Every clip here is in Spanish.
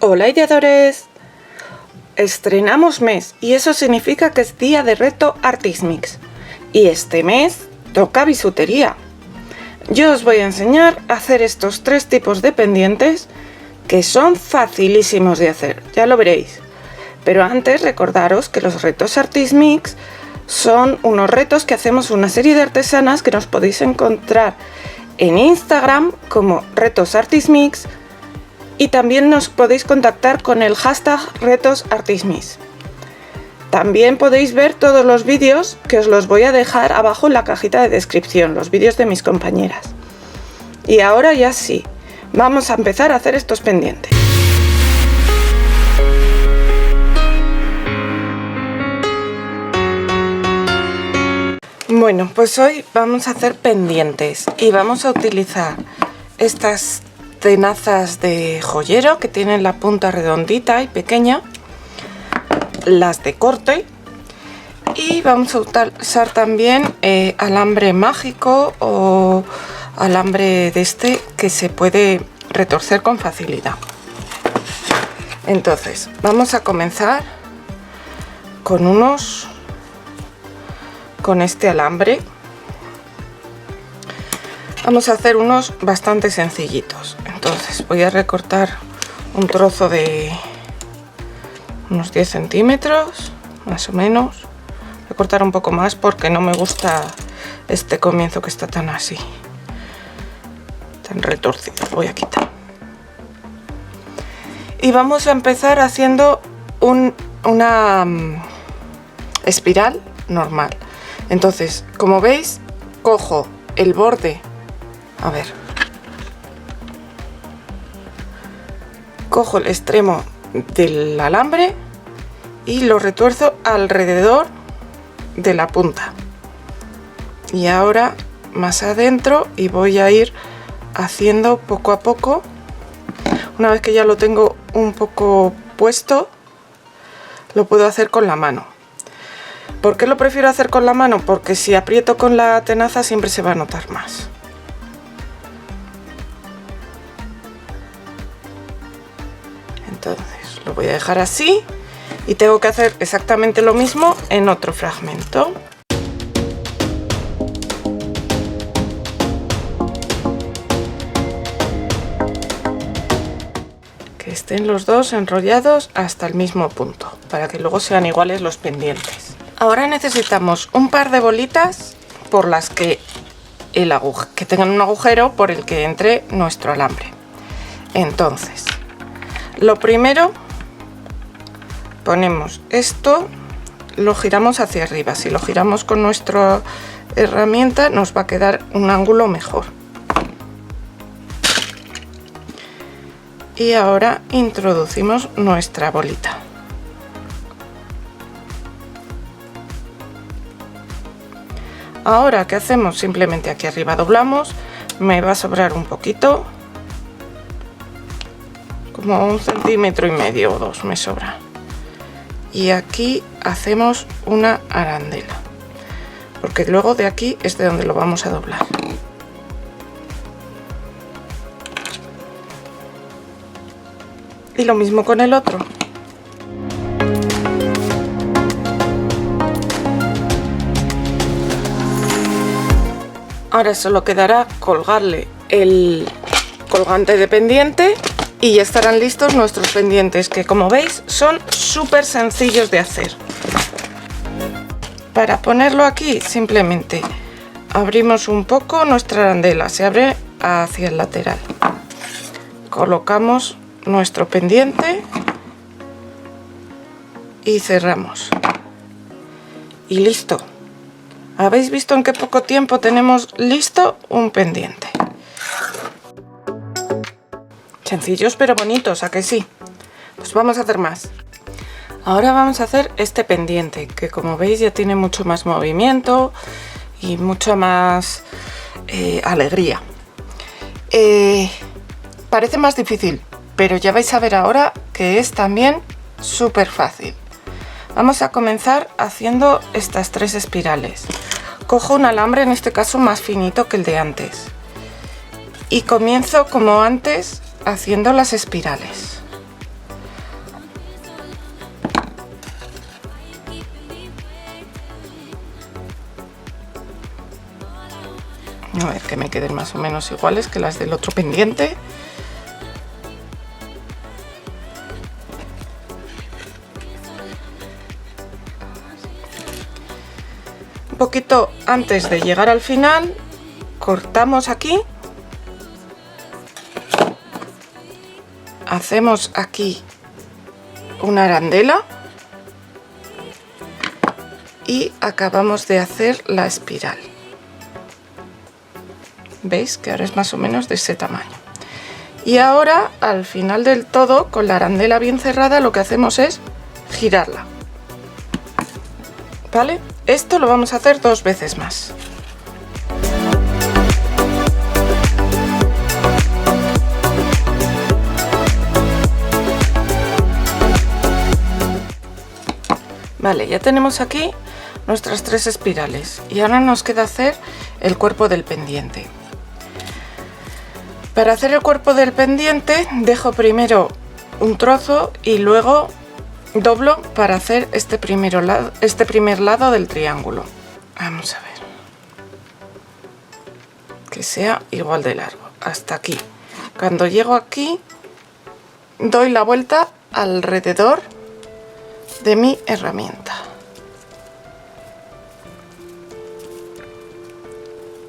Hola ideadores, estrenamos mes y eso significa que es día de reto Artismix y este mes toca bisutería. Yo os voy a enseñar a hacer estos tres tipos de pendientes que son facilísimos de hacer, ya lo veréis. Pero antes recordaros que los retos Artismix son unos retos que hacemos una serie de artesanas que nos podéis encontrar en Instagram como retos Artismix. Y también nos podéis contactar con el hashtag retosartismix. También podéis ver todos los vídeos que os los voy a dejar abajo en la cajita de descripción, los vídeos de mis compañeras. Y ahora ya sí, vamos a empezar a hacer estos pendientes. Bueno, pues hoy vamos a hacer pendientes y vamos a utilizar estas tenazas de joyero que tienen la punta redondita y pequeña, las de corte, y vamos a usar también alambre mágico o alambre de este que se puede retorcer con facilidad. Entonces vamos a comenzar con este alambre. Vamos a hacer unos bastante sencillitos. Entonces voy a recortar un trozo de unos 10 centímetros, más o menos. Voy a cortar un poco más porque no me gusta este comienzo que está tan así, tan retorcido. Lo voy a quitar. Y vamos a empezar haciendo una espiral normal. Entonces, como veis, cojo el borde. A ver, cojo el extremo del alambre y lo retuerzo alrededor de la punta. Y ahora más adentro y voy a ir haciendo poco a poco. Una vez que ya lo tengo un poco puesto, lo puedo hacer con la mano. ¿Por qué lo prefiero hacer con la mano? Porque si aprieto con la tenaza siempre se va a notar más. Entonces lo voy a dejar así y tengo que hacer exactamente lo mismo en otro fragmento. Que estén los dos enrollados hasta el mismo punto para que luego sean iguales los pendientes. Ahora necesitamos un par de bolitas por las que tengan un agujero por el que entre nuestro alambre. Entonces, lo primero, ponemos esto, lo giramos hacia arriba. Si lo giramos con nuestra herramienta nos va a quedar un ángulo mejor. Y ahora introducimos nuestra bolita. Ahora, ¿qué hacemos? Simplemente aquí arriba doblamos, me va a sobrar un poquito. Como 1,5 centímetros o 2 me sobra. Y aquí hacemos una arandela, porque luego de aquí es de donde lo vamos a doblar. Y lo mismo con el otro. Ahora solo quedará colgarle el colgante de pendiente y ya estarán listos nuestros pendientes, que como veis son súper sencillos de hacer. Para ponerlo aquí simplemente abrimos un poco nuestra arandela, se abre hacia el lateral. Colocamos nuestro pendiente y cerramos. Y listo. ¿Habéis visto en qué poco tiempo tenemos listo un pendiente? Sencillos pero bonitos, ¿a que sí? Pues vamos a hacer más. Ahora vamos a hacer este pendiente, que como veis ya tiene mucho más movimiento y mucha más alegría. Parece más difícil, pero ya vais a ver ahora que es también súper fácil. Vamos a comenzar haciendo estas 3 espirales. Cojo un alambre, en este caso más finito que el de antes, y comienzo como antes haciendo las espirales. A ver, que me queden más o menos iguales que las del otro pendiente. Un poquito antes de llegar al final, cortamos aquí. Hacemos aquí una arandela. Y acabamos de hacer la espiral. ¿Veis? Que ahora es más o menos de ese tamaño. Y ahora, al final del todo, con la arandela bien cerrada, lo que hacemos es girarla. ¿Vale? Esto lo vamos a hacer 2 veces más. Vale, ya tenemos aquí nuestras 3 espirales y ahora nos queda hacer el cuerpo del pendiente. Para hacer el cuerpo del pendiente dejo primero un trozo y luego doblo para hacer este primer lado del triángulo. Vamos a ver que sea igual de largo hasta aquí. Cuando llego aquí doy la vuelta alrededor de mi herramienta.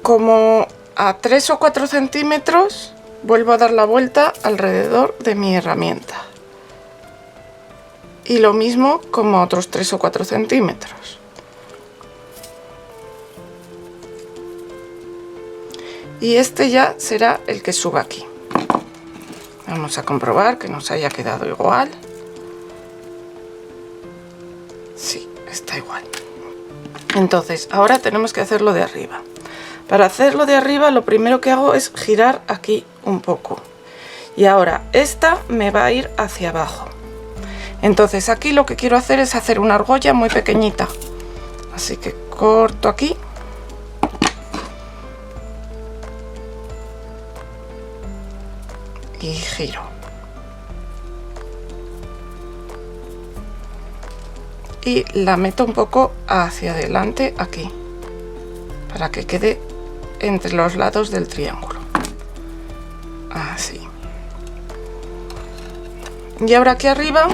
Como a 3 o 4 centímetros vuelvo a dar la vuelta alrededor de mi herramienta. Y lo mismo como a otros 3 o 4 centímetros. Y este ya será el que suba aquí. Vamos a comprobar que nos haya quedado igual. Sí, está igual. Entonces, ahora tenemos que hacerlo de arriba. Para hacerlo de arriba, lo primero que hago es girar aquí un poco. Y ahora, esta me va a ir hacia abajo. Entonces, aquí lo que quiero hacer es hacer una argolla muy pequeñita. Así que corto aquí. Y giro. Y la meto un poco hacia adelante aquí, para que quede entre los lados del triángulo. Así. Y ahora aquí arriba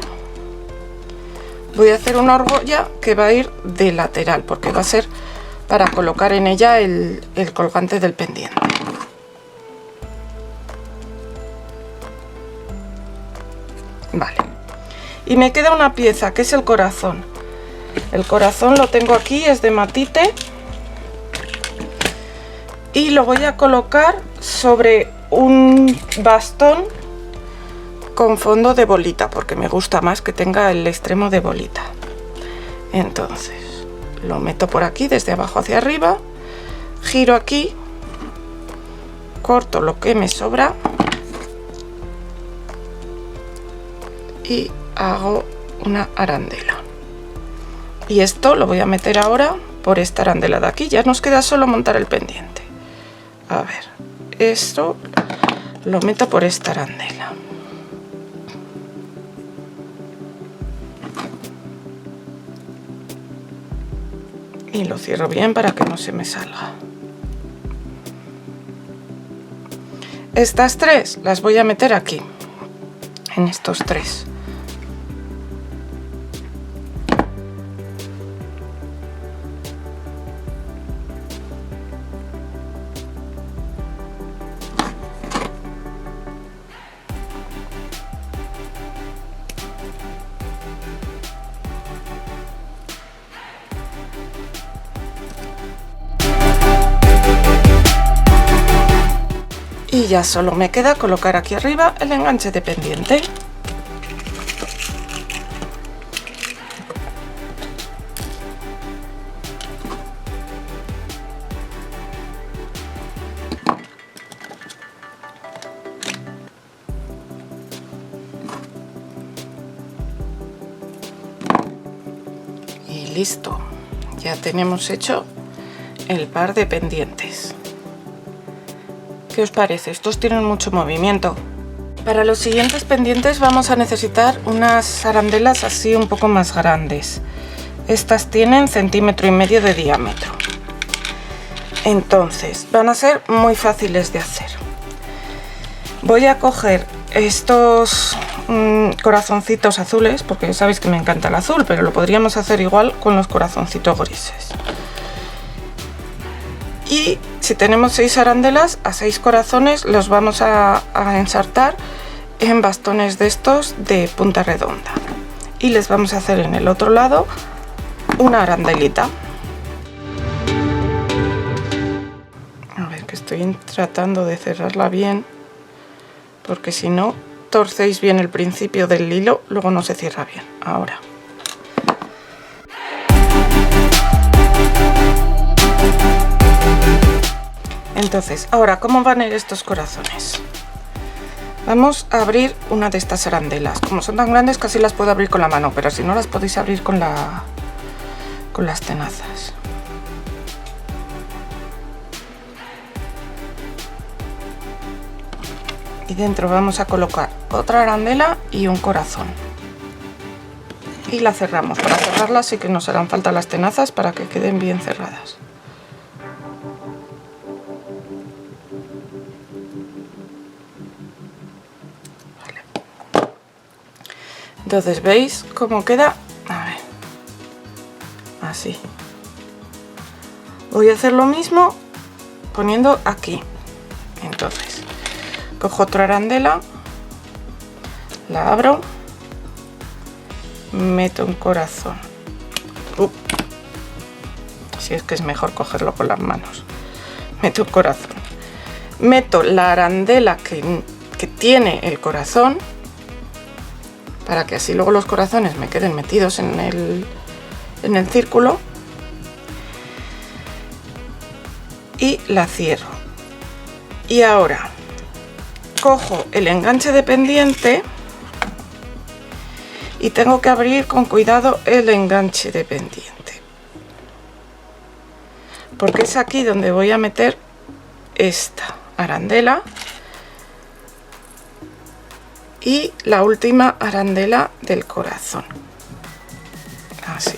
voy a hacer una argolla que va a ir de lateral, porque va a ser para colocar en ella el colgante del pendiente. Vale. Y me queda una pieza que es el corazón. El corazón lo tengo aquí, es de matite. Y lo voy a colocar sobre un bastón con fondo de bolita, porque me gusta más que tenga el extremo de bolita. Entonces, lo meto por aquí, desde abajo hacia arriba. Giro aquí. Corto lo que me sobra. Y hago una arandela. Y esto lo voy a meter ahora por esta arandela de aquí. Ya nos queda solo montar el pendiente. A ver, esto lo meto por esta arandela. Y lo cierro bien para que no se me salga. Estas 3 las voy a meter aquí, en estos 3. Y ya solo me queda colocar aquí arriba el enganche de pendiente. Y listo, ya tenemos hecho el par de pendientes. ¿Qué os parece? Estos tienen mucho movimiento. Para los siguientes pendientes vamos a necesitar unas arandelas así un poco más grandes. Estas tienen 1,5 centímetros de diámetro. Entonces van a ser muy fáciles de hacer. Voy a coger estos corazoncitos azules, porque sabéis que me encanta el azul, pero lo podríamos hacer igual con los corazoncitos grises. Y si tenemos 6 arandelas, a 6 corazones los vamos a ensartar en bastones de estos de punta redonda. Y les vamos a hacer en el otro lado una arandelita. A ver, que estoy tratando de cerrarla bien, porque si no torcéis bien el principio del hilo, luego no se cierra bien. Ahora. Entonces, ahora, ¿cómo van a ir estos corazones? Vamos a abrir una de estas arandelas. Como son tan grandes, casi las puedo abrir con la mano, pero si no, las podéis abrir con las tenazas. Y dentro vamos a colocar otra arandela y un corazón. Y la cerramos. Para cerrarla sí que nos harán falta las tenazas para que queden bien cerradas. Entonces, ¿veis cómo queda? A ver, así. Voy a hacer lo mismo poniendo aquí. Entonces, cojo otra arandela, la abro, meto un corazón. Si es que es mejor cogerlo con las manos. Meto un corazón. Meto la arandela que tiene el corazón, para que así luego los corazones me queden metidos en el círculo, y la cierro. Y ahora cojo el enganche de pendiente y tengo que abrir con cuidado el enganche de pendiente, porque es aquí donde voy a meter esta arandela y la última arandela del corazón, así.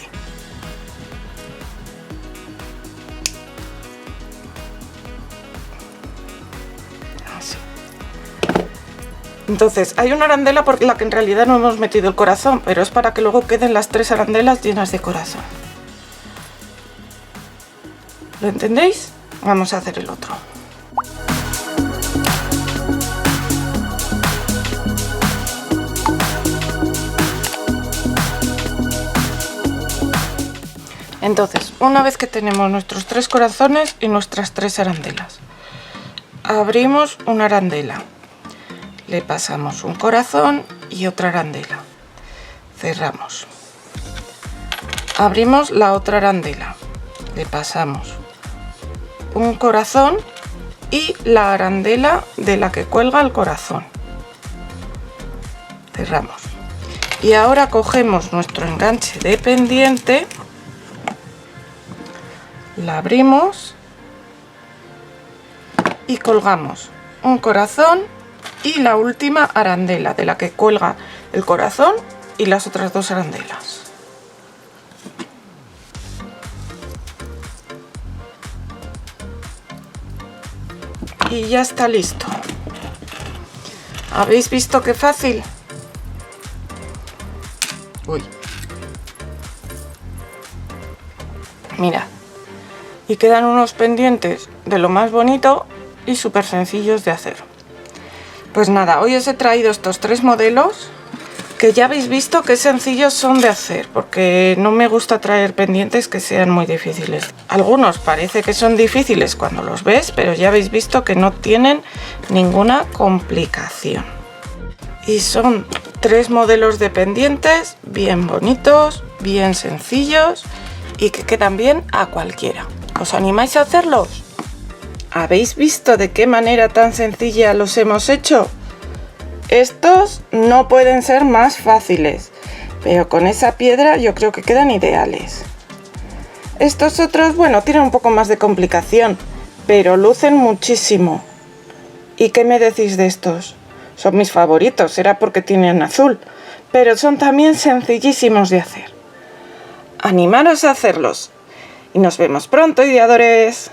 Así. Entonces hay una arandela por la que en realidad no hemos metido el corazón, pero es para que luego queden las 3 arandelas llenas de corazón. ¿Lo entendéis? Vamos a hacer el otro. Entonces, una vez que tenemos nuestros 3 corazones y nuestras 3 arandelas, abrimos una arandela, le pasamos un corazón y otra arandela, cerramos, abrimos la otra arandela, le pasamos un corazón y la arandela de la que cuelga el corazón, cerramos. Y ahora cogemos nuestro enganche de pendiente, la abrimos y colgamos un corazón y la última arandela de la que cuelga el corazón y las otras 2 arandelas. Y ya está listo. ¿Habéis visto qué fácil? Uy. Mirad. Y quedan unos pendientes de lo más bonito y súper sencillos de hacer. Pues nada, hoy os he traído estos 3 modelos que ya habéis visto qué sencillos son de hacer, porque no me gusta traer pendientes que sean muy difíciles. Algunos parece que son difíciles cuando los ves, pero ya habéis visto que no tienen ninguna complicación. Y son 3 modelos de pendientes bien bonitos, bien sencillos y que quedan bien a cualquiera. ¿Os animáis a hacerlos? ¿Habéis visto de qué manera tan sencilla los hemos hecho? Estos no pueden ser más fáciles, pero con esa piedra yo creo que quedan ideales. Estos otros, bueno, tienen un poco más de complicación, pero lucen muchísimo. ¿Y qué me decís de estos? Son mis favoritos, será porque tienen azul, pero son también sencillísimos de hacer. Animaros a hacerlos. Y nos vemos pronto, ideadores.